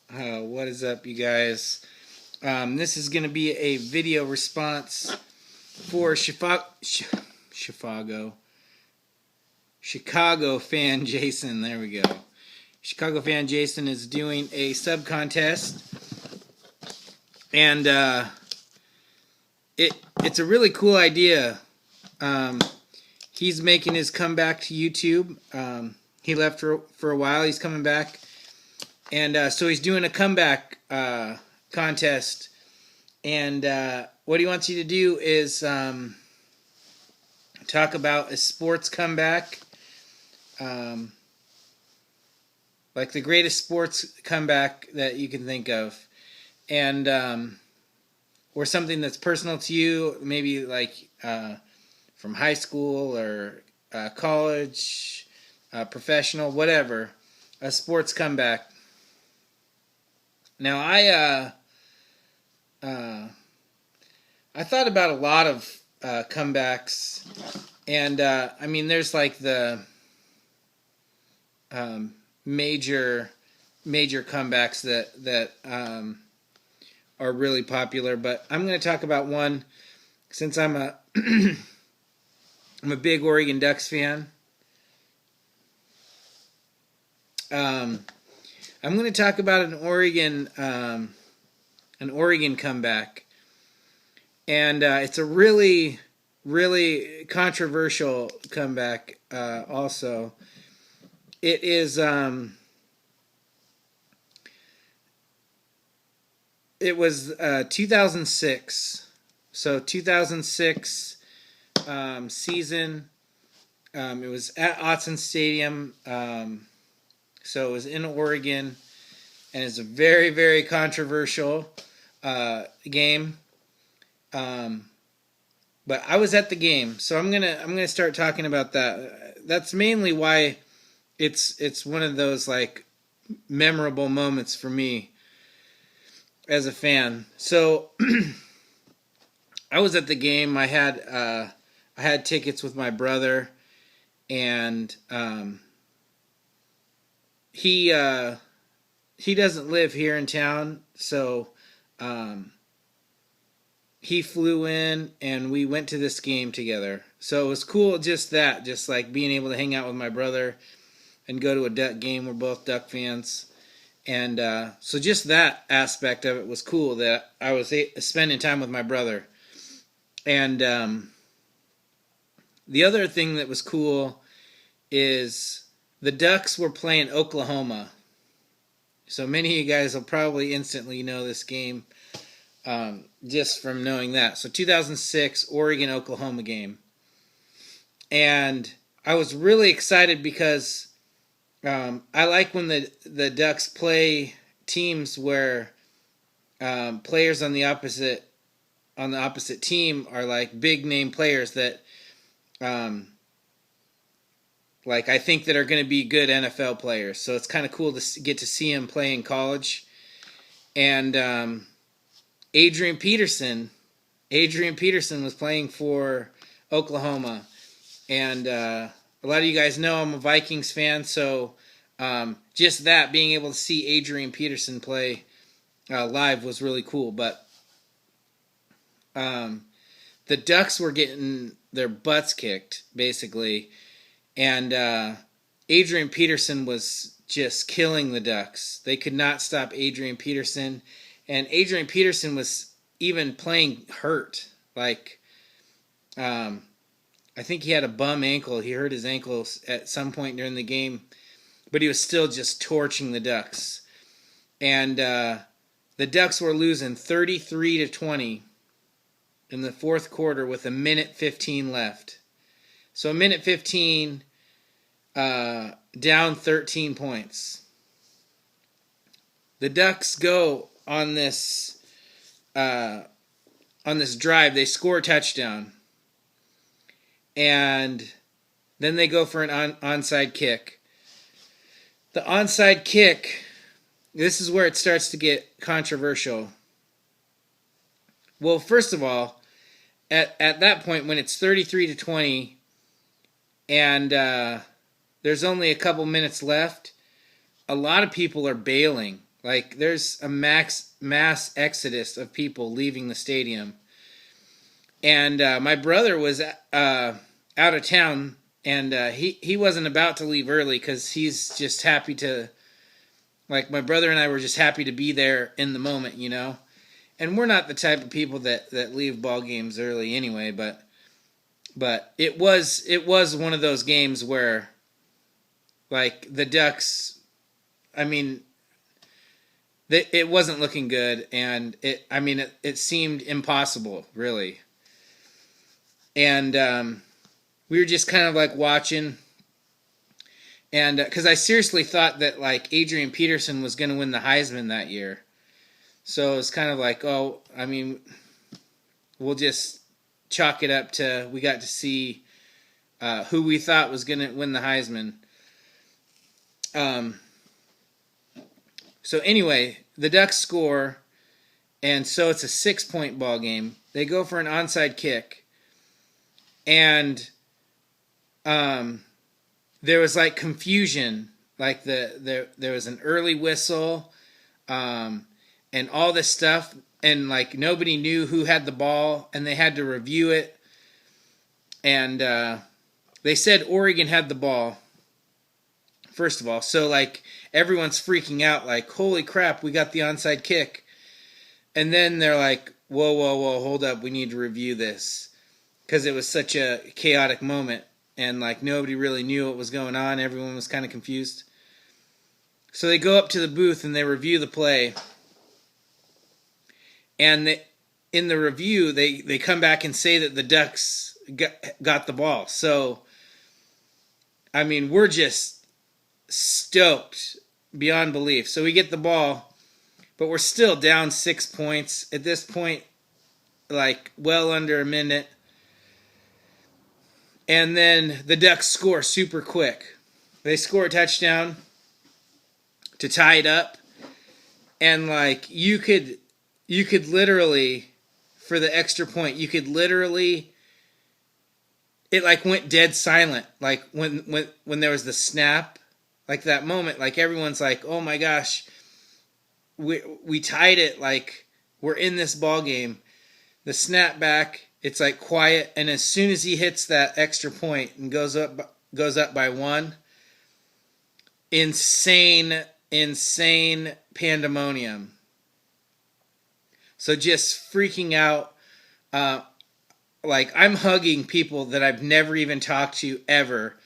What is up, you guys? This is going to be a video response for Chicago fan Jason. There we go. Chicago fan Jason is doing a sub contest, and it's a really cool idea. He's making his comeback to YouTube. He left for a while. He's coming back. And so he's doing a comeback contest. And what he wants you to do is talk about a sports comeback. Like the greatest sports comeback that you can think of. And or something that's personal to you, maybe like from high school or college, professional, whatever. A sports comeback. Now, I thought about a lot of comebacks, and I mean, there's like the major comebacks that are really popular. But I'm going to talk about one since I'm a I'm a big Oregon Ducks fan. I'm going to talk about an Oregon comeback, and it's a really controversial comeback. Also, it is. It was 2006, so 2006 season. It was at Autzen Stadium. So it was in Oregon, and it's a very controversial game. But I was at the game, so I'm gonna start talking about that. That's mainly why it's one of those like memorable moments for me as a fan. So I was at the game. I had tickets with my brother, and he doesn't live here in town, so he flew in and we went to this game together. So it was cool, just like being able to hang out with my brother and go to a Duck game. We're both Duck fans, and so just that aspect of it was cool, that I was spending time with my brother. And the other thing that was cool is the Ducks were playing Oklahoma. So many of you guys will probably instantly know this game just from knowing that. So 2006 Oregon-Oklahoma game. And I was really excited because I like when the Ducks play teams where players on the opposite team are like big name players that like I think that are going to be good NFL players. So it's kind of cool to get to see him play in college. And Adrian Peterson was playing for Oklahoma. And a lot of you guys know I'm a Vikings fan, so just that, being able to see Adrian Peterson play live was really cool. But the Ducks were getting their butts kicked, basically. And Adrian Peterson was just killing the Ducks. They could not stop Adrian Peterson. And Adrian Peterson was even playing hurt. Like, I think he had a bum ankle. He hurt his ankle at some point during the game. But he was still just torching the Ducks. And the Ducks were losing 33-20 in the fourth quarter with 1:15 left. So 1:15, down 13 points. The Ducks go on this drive. They score a touchdown, and then they go for an onside kick. The onside kick, this is where it starts to get controversial. Well, first of all, at that point when it's 33-20 and there's only a couple minutes left, a lot of people are bailing. Like, there's a mass exodus of people leaving the stadium. And my brother was out of town, and he wasn't about to leave early because he's just happy to, like, my brother and I were just happy to be there in the moment, you know? And we're not the type of people that leave ball games early anyway, but it was one of those games where, like, the Ducks, I mean, it wasn't looking good, and it seemed impossible, really. And we were just kind of like watching, and because I seriously thought that, like, Adrian Peterson was going to win the Heisman that year. So it was kind of like, oh, I mean, we'll just chalk it up to we got to see who we thought was going to win the Heisman. So anyway, the Ducks score, and so it's a 6-point ball game. They go for an onside kick, and there was like confusion, like there was an early whistle, and all this stuff, and like nobody knew who had the ball, and they had to review it, and they said Oregon had the ball. First of all, so like everyone's freaking out, like, holy crap, we got the onside kick. And then they're like, whoa, hold up, we need to review this. Because it was such a chaotic moment, and like nobody really knew what was going on. Everyone was kind of confused. So they go up to the booth and they review the play. And in the review, they come back and say that the Ducks got the ball. So, I mean, we're just stoked beyond belief. So we get the ball, but we're still down 6 points at this point, like well under a minute. And then the Ducks score super quick. They score a touchdown to tie it up, and like you could literally, for the extra point, you could literally, it like went dead silent, like when there was the snap. Like that moment, like everyone's like, oh my gosh, we tied it, like we're in this ball game. The snap back, it's like quiet, and as soon as he hits that extra point and goes up by one, insane pandemonium. So just freaking out, like I'm hugging people that I've never even talked to ever,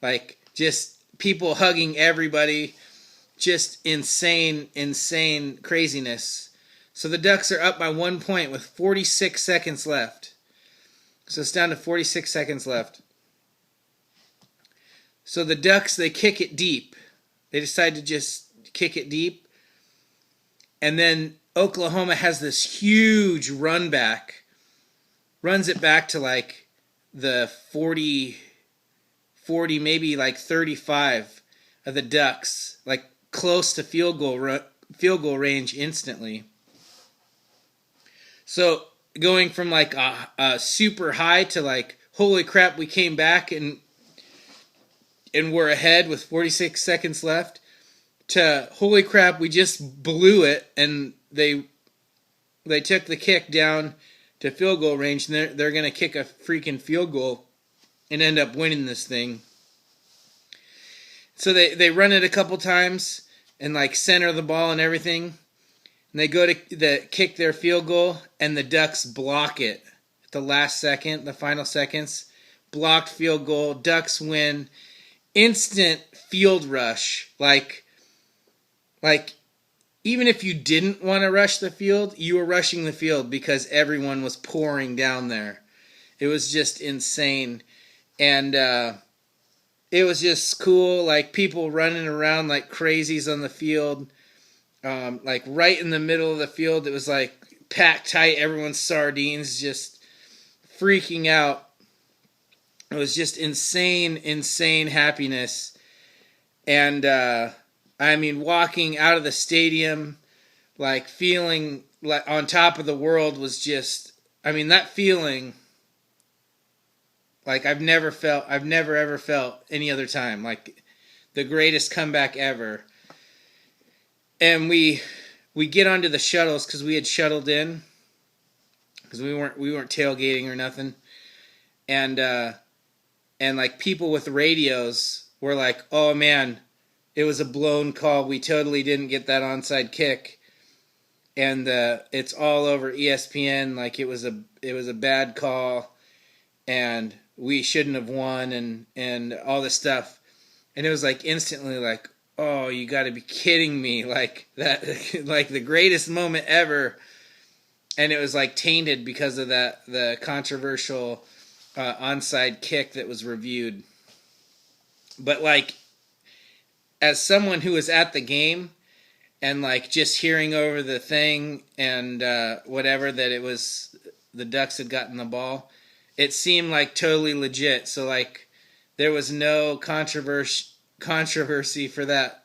like just people hugging everybody, just insane craziness. So the Ducks are up by 1 point with 46 seconds left. So it's down to 46 seconds left. So the Ducks, they kick it deep. They decide to just kick it deep. And then Oklahoma has this huge run back. Runs it back to like the 40, maybe like 35 of the Ducks, like close to field goal range instantly. So going from like a super high to like, holy crap, we came back and we're ahead with 46 seconds left, to holy crap, we just blew it, and they took the kick down to field goal range, and they're going to kick a freaking field goal and end up winning this thing. So they run it a couple times and like center the ball and everything. And they go to kick their field goal, and the Ducks block it at the last second, the final seconds. Blocked field goal. Ducks win. Instant field rush. Like even if you didn't want to rush the field, you were rushing the field because everyone was pouring down there. It was just insane. And it was just cool, like people running around like crazies on the field. Like right in the middle of the field, it was like packed tight, everyone's sardines, just freaking out. It was just insane happiness. And I mean, walking out of the stadium, like feeling like on top of the world was just, I mean, that feeling, like I've never ever felt any other time. Like the greatest comeback ever. and we get onto the shuttles because we had shuttled in because we weren't tailgating or nothing, and like people with radios were like, "Oh man, it was a blown call. We totally didn't get that onside kick." And it's all over ESPN, like it was a bad call, and we shouldn't have won, and all this stuff, and it was like instantly like, oh, you got to be kidding me, like that, like the greatest moment ever, and it was like tainted because of the controversial onside kick that was reviewed, but like as someone who was at the game. And like just hearing over the thing and whatever that it was the Ducks had gotten the ball, it seemed like totally legit. So like there was no controversy for that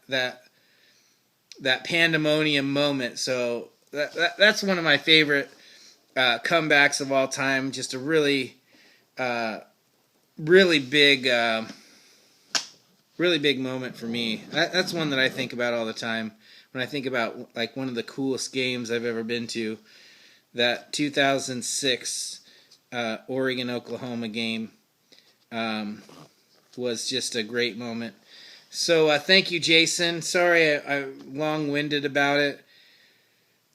pandemonium moment. So that's one of my favorite comebacks of all time. Just a really really big moment for me. That's one that I think about all the time. When I think about like one of the coolest games I've ever been to, that 2006 Oregon-Oklahoma game was just a great moment. So thank you, Jason. Sorry I'm long-winded about it,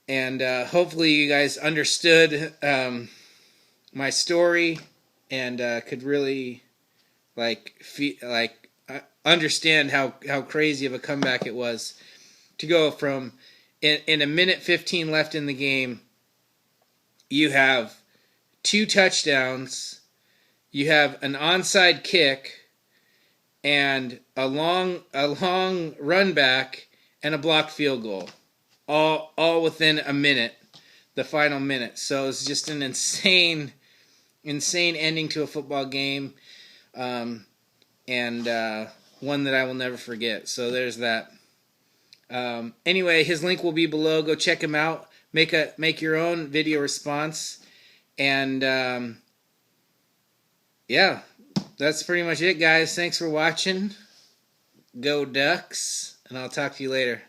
and hopefully you guys understood my story and could really understand how crazy of a comeback it was. To go from in a minute 15 left in the game, you have 2 touchdowns, you have an onside kick, and a long run back and a blocked field goal, all within a minute, the final minute. So it's just an insane ending to a football game, and one that I will never forget. So there's that. Anyway, his link will be below. Go check him out. Make your own video response. And yeah, that's pretty much it, guys. Thanks for watching. Go Ducks, and I'll talk to you later.